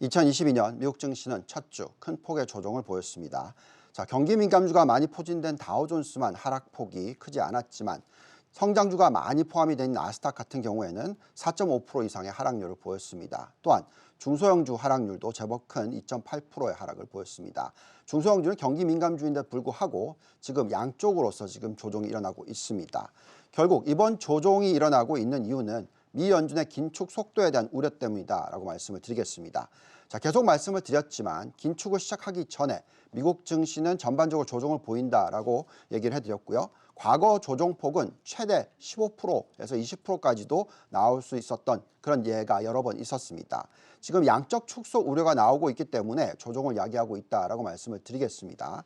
2022년 미국 증시는 첫 주 큰 폭의 조정을 보였습니다. 경기 민감주가 많이 포진된 다우존스만 하락폭이 크지 않았지만 성장주가 많이 포함이 된 나스닥 같은 경우에는 4.5% 이상의 하락률을 보였습니다. 또한 중소형주 하락률도 제법 큰 2.8%의 하락을 보였습니다. 중소형주는 경기 민감주인데 불구하고 지금 양쪽으로서 지금 조정이 일어나고 있습니다. 결국 이번 조정이 일어나고 있는 이유는 미 연준의 긴축 속도에 대한 우려 때문이다라고 말씀을 드리겠습니다. 계속 말씀을 드렸지만 긴축을 시작하기 전에 미국 증시는 전반적으로 조정을 보인다라고 얘기를 해드렸고요. 과거 조정폭은 최대 15%에서 20%까지도 나올 수 있었던 그런 예가 여러 번 있었습니다. 지금 양적 축소 우려가 나오고 있기 때문에 조정을 야기하고 있다라고 말씀을 드리겠습니다.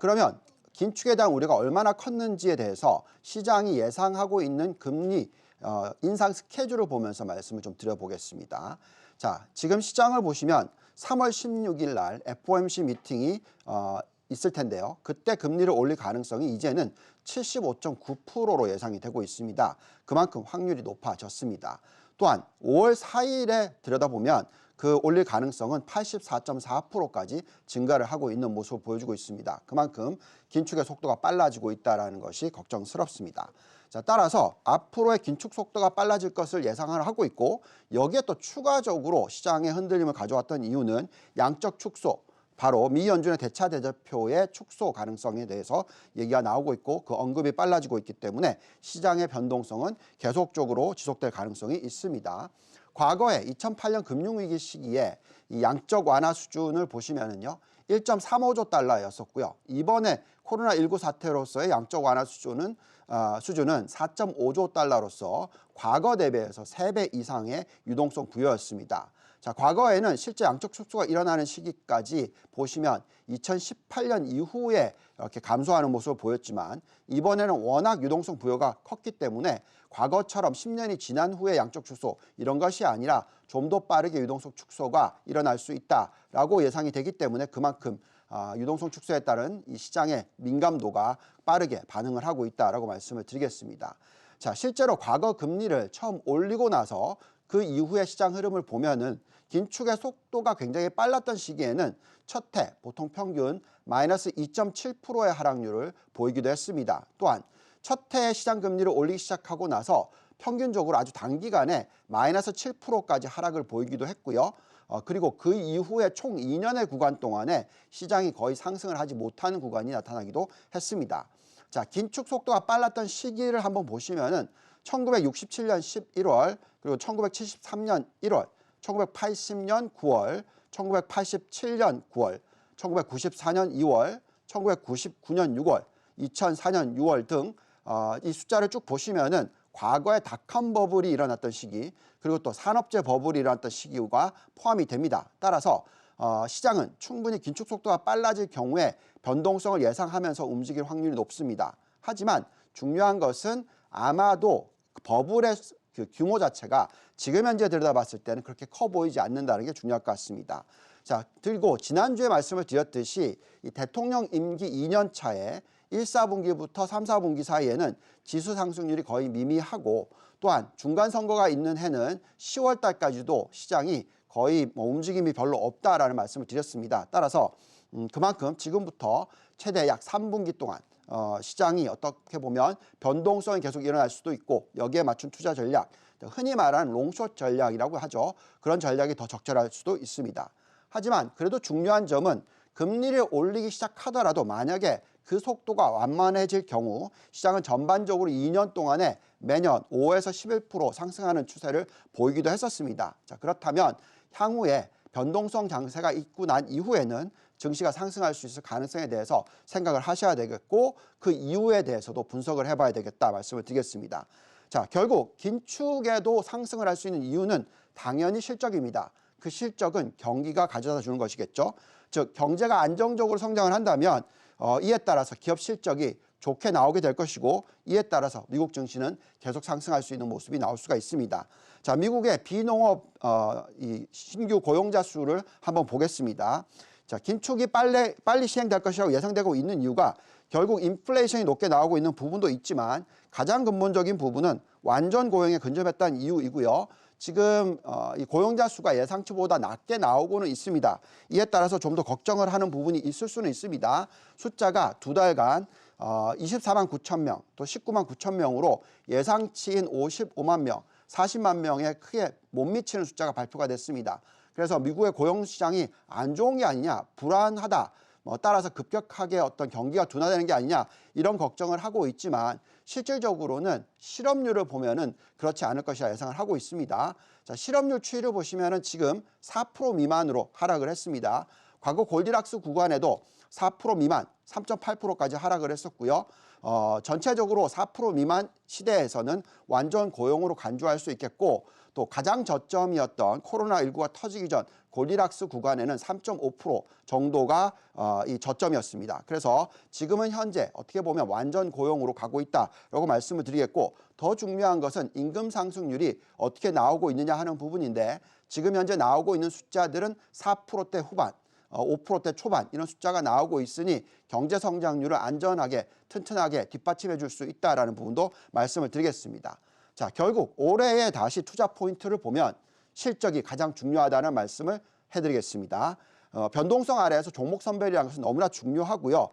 그러면 긴축에 대한 우려가 얼마나 컸는지에 대해서 시장이 예상하고 있는 금리 인상 스케줄을 보면서 말씀을 좀 드려보겠습니다. 지금 시장을 보시면 3월 16일 날 FOMC 미팅이 있을 텐데요. 그때 금리를 올릴 가능성이 이제는 75.9%로 예상이 되고 있습니다. 그만큼 확률이 높아졌습니다. 또한 5월 4일에 들여다보면 그 올릴 가능성은 84.4%까지 증가를 하고 있는 모습을 보여주고 있습니다. 그만큼 긴축의 속도가 빨라지고 있다는 것이 걱정스럽습니다. 따라서 앞으로의 긴축 속도가 빨라질 것을 예상을 하고 있고 여기에 또 추가적으로 시장에 흔들림을 가져왔던 이유는 양적 축소, 바로 미 연준의 대차 대조표의 축소 가능성에 대해서 얘기가 나오고 있고 그 언급이 빨라지고 있기 때문에 시장의 변동성은 계속적으로 지속될 가능성이 있습니다. 과거에 2008년 금융위기 시기에 이 양적 완화 수준을 보시면은요. 1.35조 달러였었고요. 이번에 코로나19 사태로서의 양적 완화 수준은 4.5조 달러로서 과거 대비해서 3배 이상의 유동성 부여였습니다. 과거에는 실제 양적 축소가 일어나는 시기까지 보시면 2018년 이후에 이렇게 감소하는 모습을 보였지만 이번에는 워낙 유동성 부여가 컸기 때문에 과거처럼 10년이 지난 후에 양적 축소 이런 것이 아니라 좀 더 빠르게 유동성 축소가 일어날 수 있다라고 예상이 되기 때문에 그만큼 유동성 축소에 따른 이 시장의 민감도가 빠르게 반응을 하고 있다라고 말씀을 드리겠습니다. 실제로 과거 금리를 처음 올리고 나서 그 이후의 시장 흐름을 보면은 긴축의 속도가 굉장히 빨랐던 시기에는 첫 해 보통 평균 마이너스 2.7%의 하락률을 보이기도 했습니다. 또한 첫 해 시장 금리를 올리기 시작하고 나서 평균적으로 아주 단기간에 마이너스 7%까지 하락을 보이기도 했고요. 그리고 그 이후에 총 2년의 구간 동안에 시장이 거의 상승을 하지 못하는 구간이 나타나기도 했습니다. 긴축 속도가 빨랐던 시기를 한번 보시면은 1967년 11월, 그리고 1973년 1월, 1980년 9월, 1987년 9월, 1994년 2월, 1999년 6월, 2004년 6월 등 이 숫자를 쭉 보시면은 과거에 닷컴 버블이 일어났던 시기, 그리고 또 산업재 버블이 일어났던 시기가 포함이 됩니다. 따라서 시장은 충분히 긴축 속도가 빨라질 경우에 변동성을 예상하면서 움직일 확률이 높습니다. 하지만 중요한 것은 아마도 버블의 그 규모 자체가 지금 현재 들여다봤을 때는 그렇게 커 보이지 않는다는 게 중요할 것 같습니다. 그리고 지난주에 말씀을 드렸듯이 이 대통령 임기 2년 차에 1, 4분기부터 3, 4분기 사이에는 지수 상승률이 거의 미미하고 또한 중간 선거가 있는 해는 10월 달까지도 시장이 거의 움직임이 별로 없다라는 말씀을 드렸습니다. 따라서 그만큼 지금부터 최대 약 3분기 동안 시장이 어떻게 보면 변동성이 계속 일어날 수도 있고 여기에 맞춘 투자 전략, 흔히 말하는 롱숏 전략이라고 하죠. 그런 전략이 더 적절할 수도 있습니다. 하지만 그래도 중요한 점은 금리를 올리기 시작하더라도 만약에 그 속도가 완만해질 경우 시장은 전반적으로 2년 동안에 매년 5에서 11% 상승하는 추세를 보이기도 했었습니다. 그렇다면 향후에 변동성 장세가 있고 난 이후에는 증시가 상승할 수 있을 가능성에 대해서 생각을 하셔야 되겠고 그 이유에 대해서도 분석을 해봐야 되겠다 말씀을 드리겠습니다. 결국 긴축에도 상승을 할 수 있는 이유는 당연히 실적입니다. 그 실적은 경기가 가져다 주는 것이겠죠. 즉 경제가 안정적으로 성장을 한다면 이에 따라서 기업 실적이 좋게 나오게 될 것이고 이에 따라서 미국 증시는 계속 상승할 수 있는 모습이 나올 수가 있습니다. 미국의 비농업 이 신규 고용자 수를 한번 보겠습니다. 긴축이 빨리 시행될 것이라고 예상되고 있는 이유가 결국 인플레이션이 높게 나오고 있는 부분도 있지만 가장 근본적인 부분은 완전 고용에 근접했다는 이유이고요. 지금 이 고용자 수가 예상치보다 낮게 나오고는 있습니다. 이에 따라서 좀 더 걱정을 하는 부분이 있을 수는 있습니다. 숫자가 두 달간 24만 9천 명, 또 19만 9천 명으로 예상치인 55만 명, 40만 명에 크게 못 미치는 숫자가 발표가 됐습니다. 그래서 미국의 고용시장이 안 좋은 게 아니냐, 불안하다, 따라서 급격하게 어떤 경기가 둔화되는 게 아니냐 이런 걱정을 하고 있지만 실질적으로는 실업률을 보면은 그렇지 않을 것이라 예상을 하고 있습니다. 자, 실업률 추이를 보시면은 지금 4% 미만으로 하락을 했습니다. 과거 골디락스 구간에도 4% 미만, 3.8%까지 하락을 했었고요. 전체적으로 4% 미만 시대에서는 완전 고용으로 간주할 수 있겠고 또 가장 저점이었던 코로나19가 터지기 전 골디락스 구간에는 3.5% 정도가 이 저점이었습니다. 그래서 지금은 현재 어떻게 보면 완전 고용으로 가고 있다라고 말씀을 드리겠고 더 중요한 것은 임금 상승률이 어떻게 나오고 있느냐 하는 부분인데 지금 현재 나오고 있는 숫자들은 4%대 후반, 5%대 초반 이런 숫자가 나오고 있으니 경제 성장률을 안전하게 튼튼하게 뒷받침해 줄 수 있다라는 부분도 말씀을 드리겠습니다. 자, 결국 올해의 다시 투자 포인트를 보면 실적이 가장 중요하다는 말씀을 해드리겠습니다. 변동성 아래에서 종목 선별이라는 것은 너무나 중요하고요.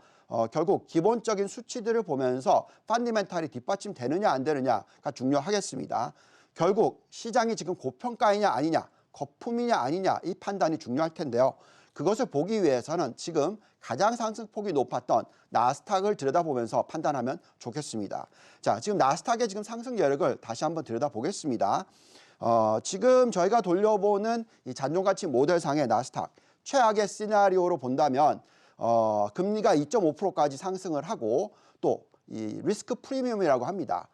결국 기본적인 수치들을 보면서 펀더멘탈이 뒷받침되느냐 안 되느냐가 중요하겠습니다. 결국 시장이 지금 고평가이냐 아니냐, 거품이냐 아니냐 이 판단이 중요할 텐데요. 그것을 보기 위해서는 지금 가장 상승폭이 높았던 나스닥을 들여다보면서 판단하면 좋겠습니다. 자, 지금 나스닥의 지금 상승 여력을 다시 한번 들여다보겠습니다. 지금 저희가 돌려보는 이 잔존가치 모델상의 나스닥 최악의 시나리오로 본다면 금리가 2.5%까지 상승을 하고 또 이 리스크 프리미엄이라고 합니다.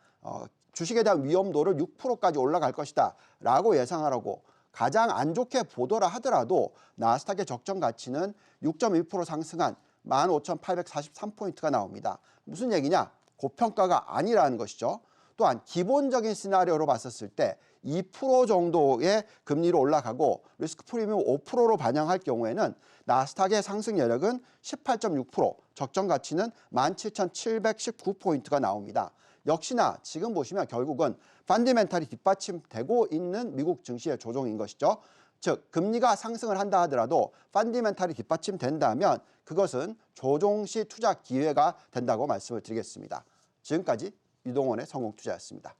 주식에 대한 위험도를 6%까지 올라갈 것이다 라고 예상하라고 가장 안 좋게 보더라 하더라도 나스닥의 적정 가치는 6.1% 상승한 15,843포인트가 나옵니다. 무슨 얘기냐? 고평가가 아니라는 것이죠. 또한 기본적인 시나리오로 봤었을 때 2% 정도의 금리로 올라가고 리스크 프리미엄 5%로 반영할 경우에는 나스닥의 상승 여력은 18.6%, 적정 가치는 17,719포인트가 나옵니다. 역시나 지금 보시면 결국은 펀더멘탈이 뒷받침되고 있는 미국 증시의 조정인 것이죠. 즉 금리가 상승을 한다 하더라도 펀더멘탈이 뒷받침된다면 그것은 조정시 투자 기회가 된다고 말씀을 드리겠습니다. 지금까지 유동원의 성공투자였습니다.